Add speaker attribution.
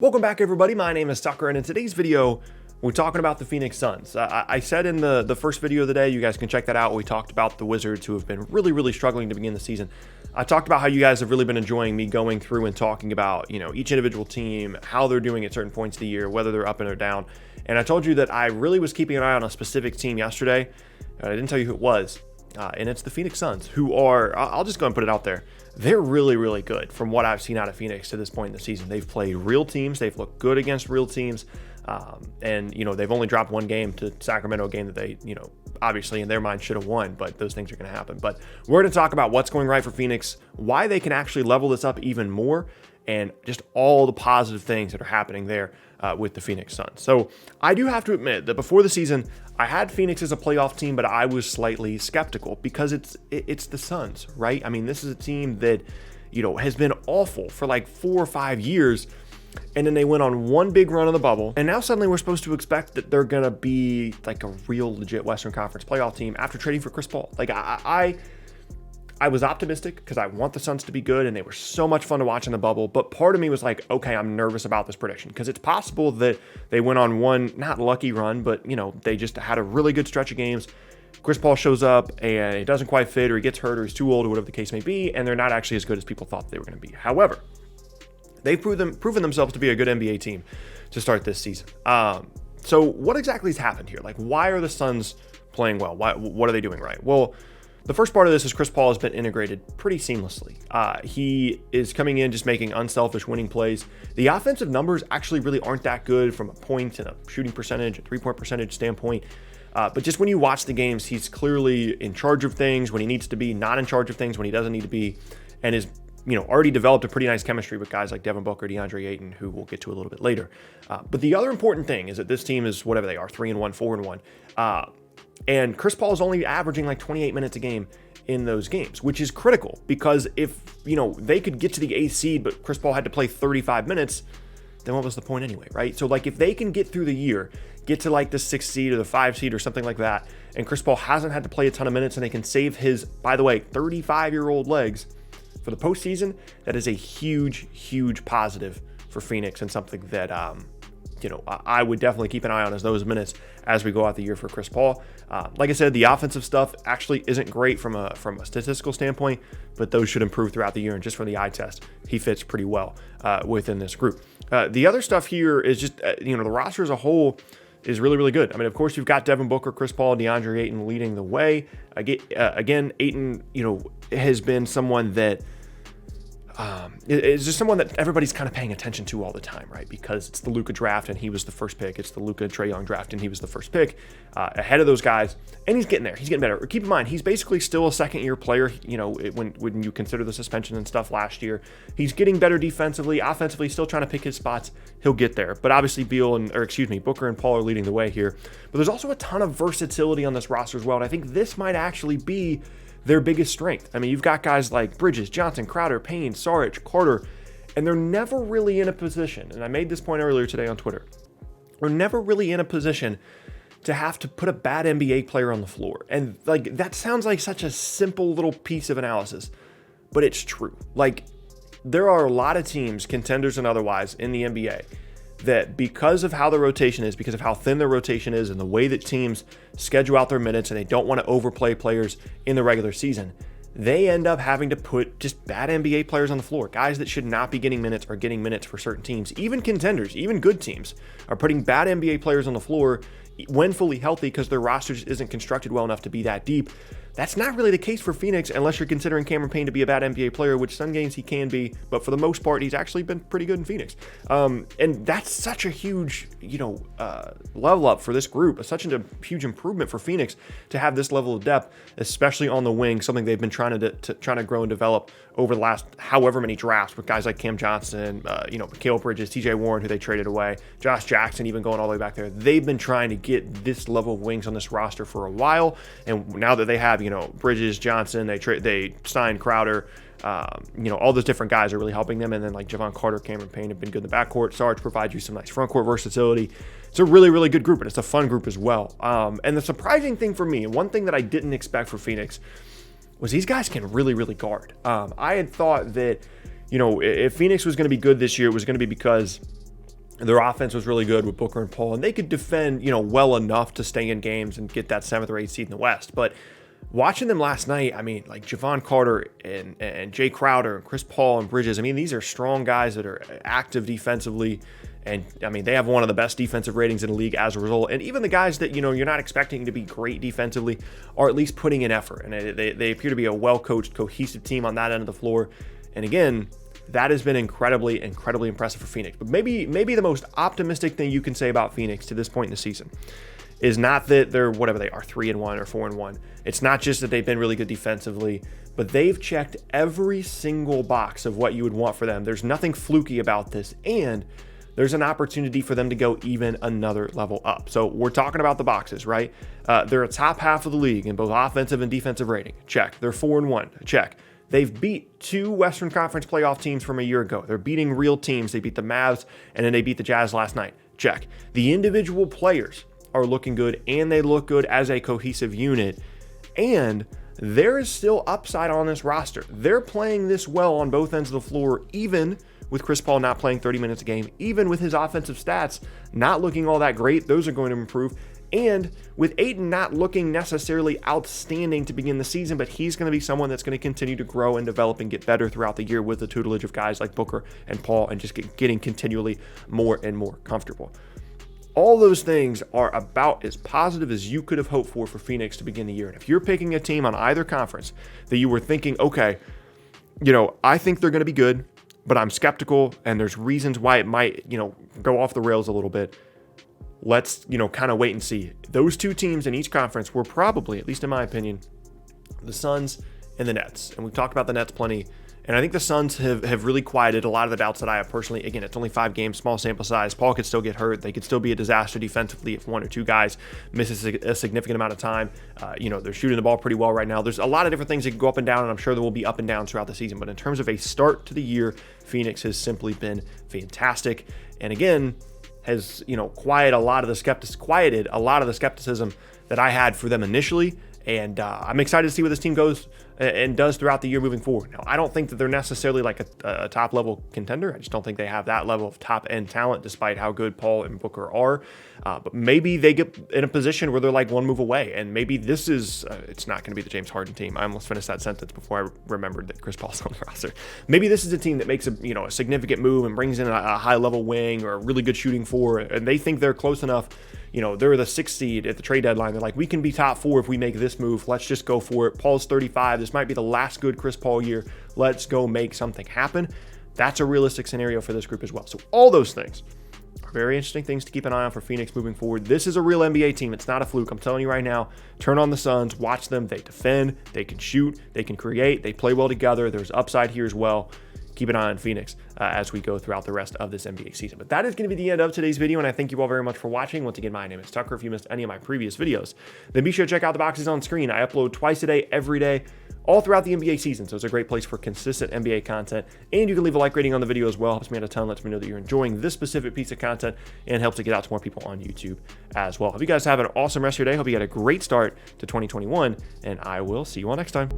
Speaker 1: Welcome back, everybody. My name is Tucker, and in today's video, we're talking about the Phoenix Suns. I said in the first video of the day, you guys can check that out. We talked about the Wizards, who have been really struggling to begin the season. I talked about how you guys have really been enjoying me going through and talking about, each individual team, how they're doing at certain points of the year, whether they're up and or down. And I told you that I really was keeping an eye on a specific team yesterday. I didn't tell you who it was. And it's the Phoenix Suns, who are, I'll just go and put it out there. They're really good from what I've seen out of Phoenix to this point in the season. They've played real teams. They've looked good against real teams. And they've only dropped one game to Sacramento, a game that they, obviously in their mind should have won, but those things are going to happen. But we're going to talk about what's going right for Phoenix, why they can actually level this up even more, and just all the positive things that are happening there with the Phoenix Suns. So I do have to admit that before the season, I had Phoenix as a playoff team, but I was slightly skeptical because it's the Suns, right? I mean, this is a team that, has been awful for like 4 or 5 years. And then they went on one big run of the bubble. And now suddenly we're supposed to expect that they're going to be like a real legit Western Conference playoff team after trading for Chris Paul. Like I was optimistic because I want the Suns to be good and they were so much fun to watch in the bubble. But part of me was like, okay, I'm nervous about this prediction because it's possible that they went on one, not lucky run, but they just had a really good stretch of games. Chris Paul shows up and it doesn't quite fit, or he gets hurt, or he's too old, or whatever the case may be, and they're not actually as good as people thought they were going to be. However, they've proven themselves to be a good NBA team to start this season. So what exactly has happened here? Like, why are the Suns playing well? What are they doing right? Well, the first part of this is Chris Paul has been integrated pretty seamlessly. He is coming in just making unselfish winning plays. The offensive numbers actually really aren't that good from a point and a shooting percentage, a three-point percentage standpoint. But just when you watch the games, he's clearly in charge of things when he needs to be, not in charge of things when he doesn't need to be, and is already developed a pretty nice chemistry with guys like Devin Booker, DeAndre Ayton, who we'll get to a little bit later. But the other important thing is that this team is whatever they are, 3-1, 4-1. And Chris Paul is only averaging like 28 minutes a game in those games, which is critical because if, they could get to the 8th seed, but Chris Paul had to play 35 minutes, then what was the point anyway, right? So like if they can get through the year, get to like the 6th seed or the 5th seed or something like that, and Chris Paul hasn't had to play a ton of minutes and they can save his, by the way, 35-year-old legs for the postseason, that is a huge positive for Phoenix and something that, I would definitely keep an eye on as those minutes as we go out the year for Chris Paul. Like I said, the offensive stuff actually isn't great from a statistical standpoint, but those should improve throughout the year. And just from the eye test, he fits pretty well within this group. The other stuff here is just, the roster as a whole is really good. I mean, of course, you've got Devin Booker, Chris Paul, DeAndre Ayton leading the way. Again, Ayton, has been someone that is just someone that everybody's kind of paying attention to all the time, right? Because it's the Luka draft and he was the first pick. It's the Luka Trae Young draft and he was the first pick ahead of those guys. And he's getting there. He's getting better. Keep in mind, he's basically still a second-year player, when you consider the suspension and stuff last year. He's getting better defensively, offensively, still trying to pick his spots. He'll get there. But obviously Booker and Paul are leading the way here. But there's also a ton of versatility on this roster as well. And I think this might actually be their biggest strength. I mean, you've got guys like Bridges, Johnson, Crowder, Payne, Saric, Carter, and they're never really in a position, and I made this point earlier today on Twitter, they're never really in a position to have to put a bad NBA player on the floor. And like, that sounds like such a simple little piece of analysis, but it's true. Like, there are a lot of teams, contenders and otherwise, in the NBA that because of how the rotation is, because of how thin their rotation is and the way that teams schedule out their minutes and they don't want to overplay players in the regular season, they end up having to put just bad NBA players on the floor. Guys that should not be getting minutes are getting minutes for certain teams. Even contenders, even good teams are putting bad NBA players on the floor when fully healthy because their roster just isn't constructed well enough to be that deep. That's not really the case for Phoenix unless you're considering Cameron Payne to be a bad NBA player, which some games he can be, but for the most part, he's actually been pretty good in Phoenix. And that's such a huge, level up for this group, such a huge improvement for Phoenix to have this level of depth, especially on the wing, something they've been trying to grow and develop over the last however many drafts with guys like Cam Johnson, Mikal Bridges, TJ Warren, who they traded away, Josh Jackson, even going all the way back there. They've been trying to get this level of wings on this roster for a while, and now that they have, Bridges, Johnson, they signed Crowder, all those different guys are really helping them. And then like Javon Carter, Cameron Payne have been good in the backcourt. Sarge provides you some nice front court versatility. It's a really good group, and it's a fun group as well. And the surprising thing for me, and one thing that I didn't expect for Phoenix, was these guys can really guard. I had thought that, if Phoenix was going to be good this year, it was going to be because Their offense was really good with Booker and Paul, and they could defend, well enough to stay in games and get that 7th or 8th seed in the West. But watching them last night, I mean, like Javon Carter and Jay Crowder and Chris Paul and Bridges, I mean, these are strong guys that are active defensively. And I mean, they have one of the best defensive ratings in the league as a result. And even the guys that, you're not expecting to be great defensively are at least putting in effort. And they appear to be a well-coached, cohesive team on that end of the floor. And again, that has been incredibly, incredibly impressive for Phoenix. But maybe the most optimistic thing you can say about Phoenix to this point in the season is not that they're whatever they are, 3-1 or 4-1. It's not just that they've been really good defensively, but they've checked every single box of what you would want for them. There's nothing fluky about this, and there's an opportunity for them to go even another level up. So we're talking about the boxes, right? They're a top half of the league in both offensive and defensive rating. Check. They're 4-1. Check. They've beat 2 Western Conference playoff teams from a year ago. They're beating real teams. They beat the Mavs, and then they beat the Jazz last night. Check. The individual players are looking good, and they look good as a cohesive unit. And there is still upside on this roster. They're playing this well on both ends of the floor, even with Chris Paul not playing 30 minutes a game, even with his offensive stats not looking all that great. Those are going to improve. And with Ayton not looking necessarily outstanding to begin the season, but he's going to be someone that's going to continue to grow and develop and get better throughout the year with the tutelage of guys like Booker and Paul, and just getting continually more and more comfortable. All those things are about as positive as you could have hoped for Phoenix to begin the year. And if you're picking a team on either conference that you were thinking, okay, I think they're going to be good, but I'm skeptical and there's reasons why it might, go off the rails a little bit. Let's, kind of wait and see. Those 2 teams in each conference were probably, at least in my opinion, the Suns and the Nets. And we've talked about the Nets plenty. And I think the Suns have really quieted a lot of the doubts that I have personally. Again, it's only 5 games, small sample size. Paul could still get hurt. They could still be a disaster defensively if 1 or 2 guys miss a significant amount of time. They're shooting the ball pretty well right now. There's a lot of different things that can go up and down, and I'm sure there will be up and downs throughout the season. But in terms of a start to the year, Phoenix has simply been fantastic. And again, has quieted a lot of the skepticism that I had for them initially. And I'm excited to see where this team goes and does throughout the year moving forward. Now, I don't think that they're necessarily like a top-level contender. I just don't think they have that level of top-end talent, despite how good Paul and Booker are. But maybe they get in a position where they're like one move away. And maybe this is, it's not going to be the James Harden team. I almost finished that sentence before I remembered that Chris Paul's on the roster. Maybe this is a team that makes a significant move and brings in a high-level wing or a really good shooting 4, and they think they're close enough. They're the 6th seed at the trade deadline. They're like, we can be top 4 if we make this move. Let's just go for it. Paul's 35. This might be the last good Chris Paul year. Let's go make something happen. That's a realistic scenario for this group as well. So all those things are very interesting things to keep an eye on for Phoenix moving forward. This is a real NBA team. It's not a fluke. I'm telling you right now, turn on the Suns, watch them. They defend, they can shoot, they can create, they play well together. There's upside here as well. Keep an eye on Phoenix as we go throughout the rest of this NBA season. But that is going to be the end of today's video, and I thank you all very much for watching. Once again, my name is Tucker. If you missed any of my previous videos, then be sure to check out the boxes on screen. I upload twice a day, every day, all throughout the NBA season, so it's a great place for consistent NBA content. And you can leave a like rating on the video as well. Helps me out a ton, lets me know that you're enjoying this specific piece of content, and helps to get out to more people on YouTube as well. Hope you guys have an awesome rest of your day. Hope you had a great start to 2021, and I will see you all next time.